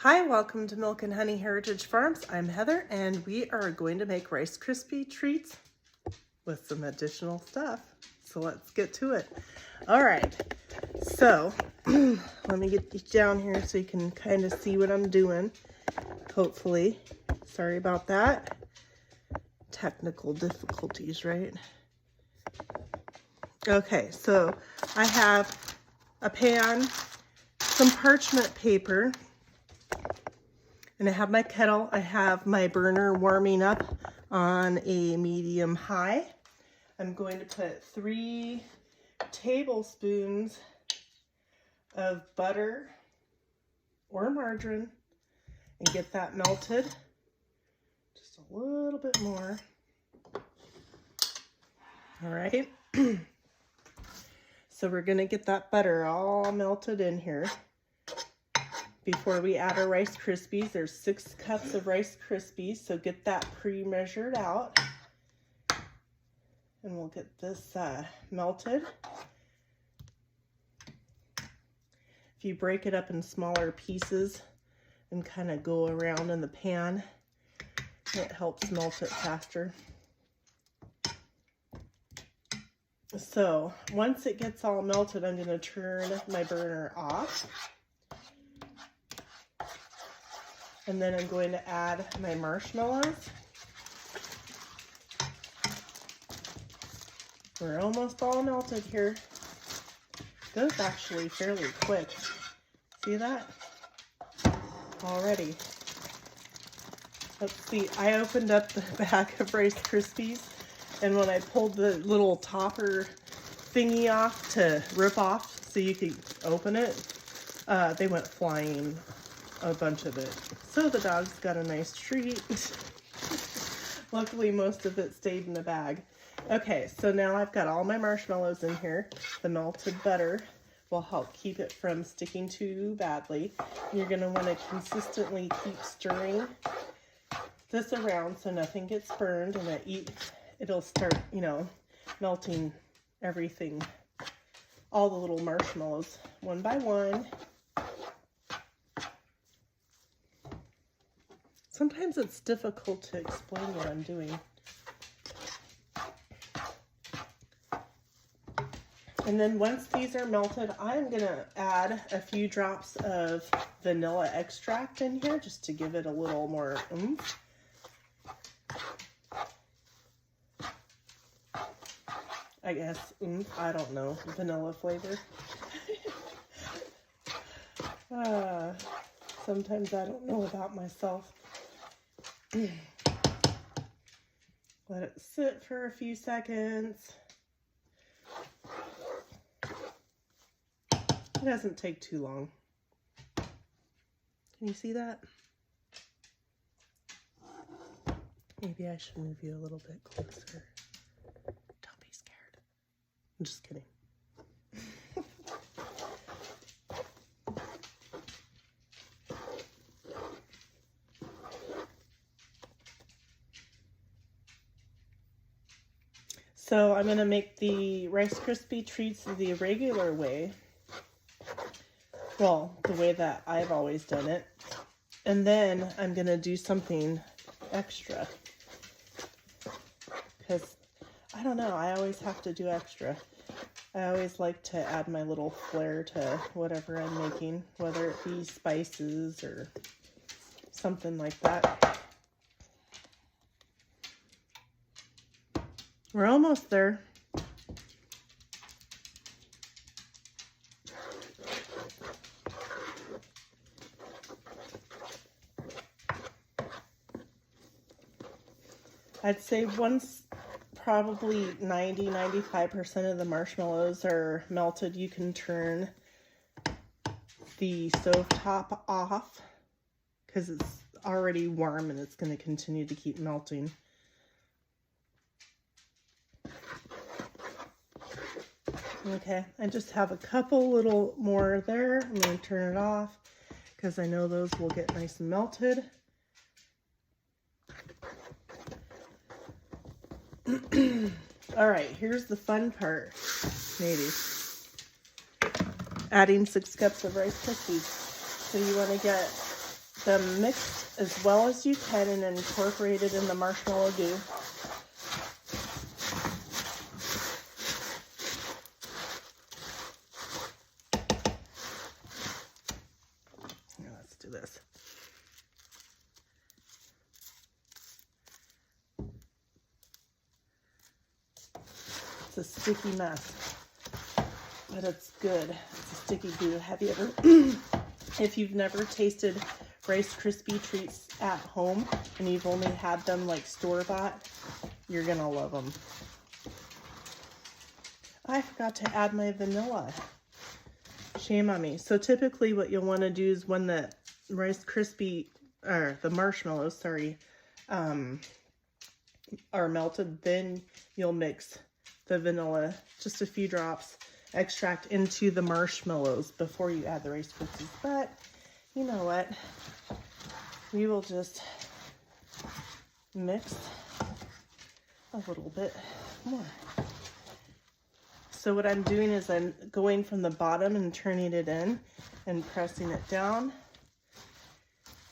Hi, welcome to Milk and Honey Heritage Farms. I'm Heather and we are going to make Rice Krispie treats with some additional stuff. So let's get to it. All right, so let me get you down here so you can kind of see what I'm doing, hopefully. Sorry about that. Technical difficulties, right? Okay, so I have a pan, some parchment paper, and I have my kettle. I have my burner warming up on a medium high. I'm going to put 3 tablespoons of butter or margarine and get that melted. Just a little bit more. All right. So we're gonna get that butter all melted in here. Before we add our Rice Krispies, there's 6 cups of Rice Krispies, so get that pre-measured out. And we'll get this melted. If you break it up in smaller pieces and kind of go around in the pan, it helps melt it faster. So once it gets all melted, I'm going to turn my burner off. And then I'm going to add my marshmallows. We're almost all melted here. Goes actually fairly quick. See that? Already. Let's see, I opened up the bag of Rice Krispies, and when I pulled the little topper thingy off to rip off so you could open it, they went flying, a bunch of it. So the dogs got a nice treat. Luckily, most of it stayed in the bag. Okay, so now I've got all my marshmallows in here. The melted butter will help keep it from sticking too badly. You're going to want to consistently keep stirring this around so nothing gets burned, and it'll start, melting everything, all the little marshmallows one by one. Sometimes it's difficult to explain what I'm doing. And then once these are melted, I'm going to add a few drops of vanilla extract in here just to give it a little more oomph. I guess I don't know, vanilla flavor. Sometimes I don't know about myself. Let it sit for a few seconds. It doesn't take too long. Can you see that? Maybe I should move you a little bit closer. Don't be scared. I'm just kidding. So I'm going to make the Rice Krispie treats the regular way. Well, the way that I've always done it. And then I'm going to do something extra. Because, I don't know, I always have to do extra. I always like to add my little flair to whatever I'm making, whether it be spices or something like that. We're almost there. I'd say once probably 90-95% of the marshmallows are melted, you can turn the stovetop off because it's already warm and it's going to continue to keep melting. Okay, I just have a couple little more there. I'm going to turn it off because I know those will get nice and melted. All right, here's the fun part, maybe. Adding 6 cups of Rice Krispies. So you want to get them mixed as well as you can and incorporate it in the marshmallow goo. Now let's do this. It's a sticky mess, but it's good. It's a sticky goo. Have you ever, if you've never tasted Rice Krispie treats at home and you've only had them like store-bought, you're gonna love them. I forgot to add my vanilla. Shame on me. So typically what you'll want to do is when the Rice Krispie, or the marshmallows, sorry, are melted, then you'll mix the vanilla, just a few drops, extract into the marshmallows before you add the Rice Krispies. But you know what? We will just mix a little bit more. So what I'm doing is I'm going from the bottom and turning it in and pressing it down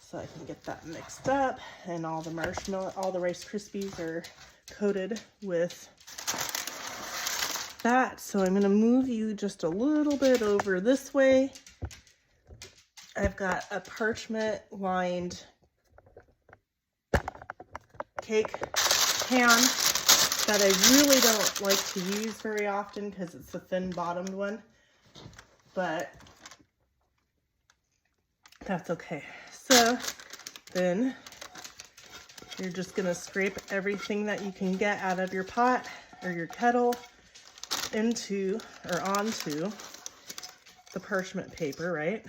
so I can get that mixed up, and all the marshmallow, all the Rice Krispies are coated with that. So I'm going to move you just a little bit over this way. I've got a parchment lined cake pan that I really don't like to use very often because it's a thin bottomed one, but that's okay. So then you're just gonna scrape everything that you can get out of your pot or your kettle into or onto the parchment paper, right?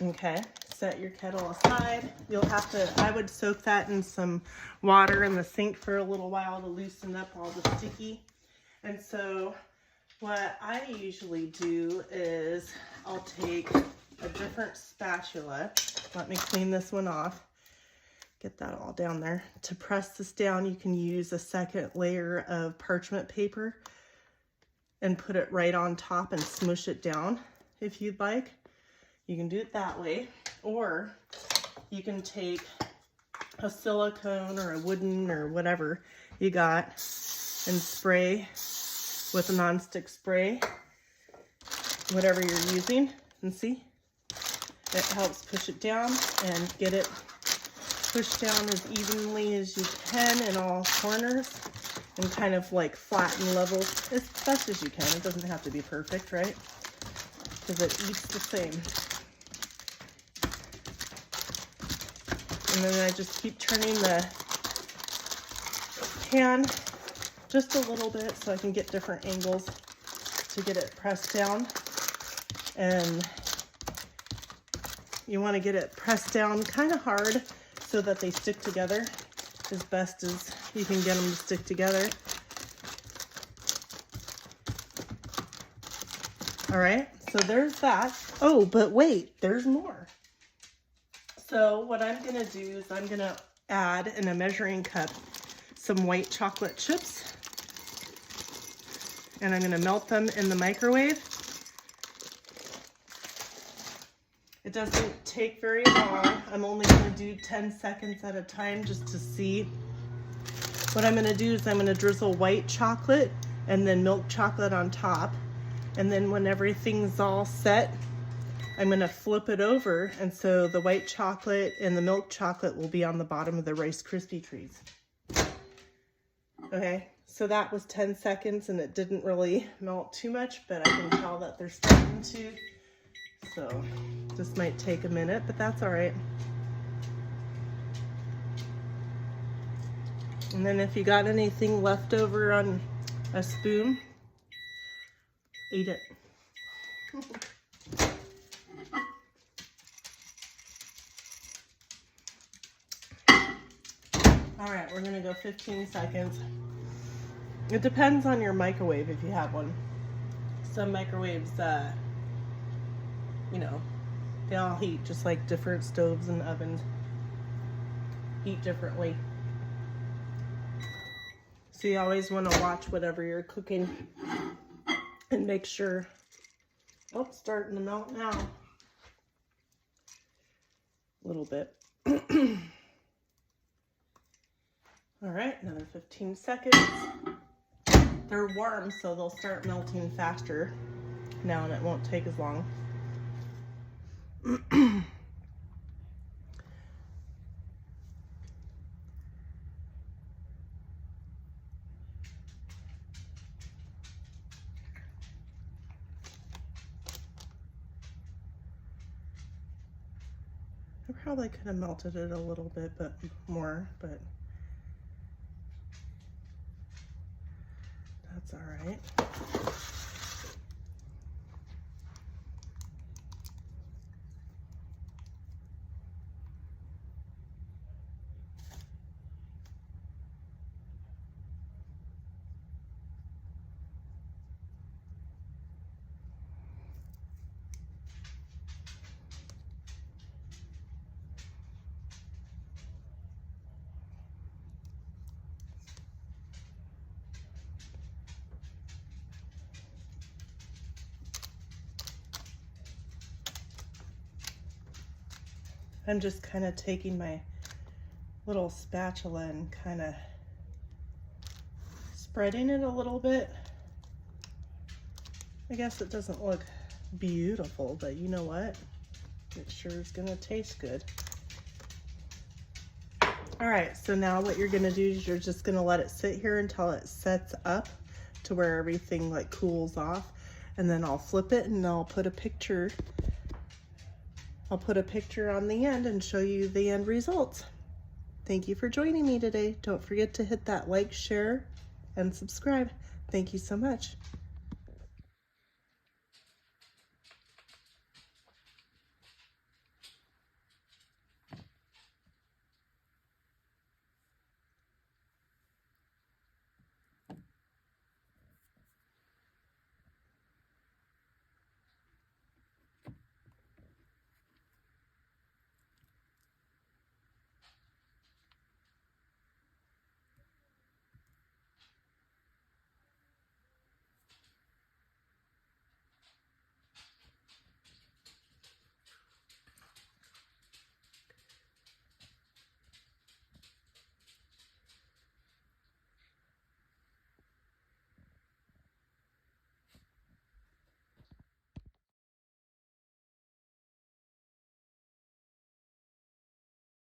Okay. Set your kettle aside. You'll have to, I would soak that in some water in the sink for a little while to loosen up all the sticky. And so what I usually do is I'll take a different spatula. Let me clean this one off. Get that all down there. To press this down, you can use a second layer of parchment paper and put it right on top and smush it down if you'd like. You can do it that way, or you can take a silicone or a wooden or whatever you got and spray with a nonstick spray, whatever you're using, and see, it helps push it down and get it pushed down as evenly as you can in all corners and kind of like flat and level as best as you can. It doesn't have to be perfect, right? Because it eats the same. And then I just keep turning the pan just a little bit so I can get different angles to get it pressed down. And you want to get it pressed down kind of hard so that they stick together as best as you can get them to stick together. All right, so there's that. Oh, but wait, there's more. So what I'm gonna do is I'm gonna add in a measuring cup some white chocolate chips, and I'm gonna melt them in the microwave. It doesn't take very long. I'm only gonna do 10 seconds at a time just to see. What I'm gonna do is I'm gonna drizzle white chocolate and then milk chocolate on top. And then when everything's all set, I'm gonna flip it over, and so the white chocolate and the milk chocolate will be on the bottom of the Rice Krispie treats. Okay, so that was 10 seconds and it didn't really melt too much, but I can tell that they're starting to. So this might take a minute, but that's all right. And then if you got anything left over on a spoon, eat it. All right, we're gonna go 15 seconds. It depends on your microwave if you have one. Some microwaves, you know, they all heat just like different stoves and ovens heat differently. So you always want to watch whatever you're cooking and make sure. Oh, it's starting to melt now. little bit. All right, another 15 seconds. They're warm, so they'll start melting faster now, and it won't take as long. I probably could have melted it a little bit more, but that's all right. I'm just kind of taking my little spatula and kind of spreading it a little bit. I guess it doesn't look beautiful, but you know what? It sure is gonna taste good. All right, so now what you're gonna do is you're just gonna let it sit here until it sets up to where everything like cools off, and then I'll flip it and I'll put a picture on the end and show you the end results. Thank you for joining me today. Don't forget to hit that like, share, and subscribe. Thank you so much.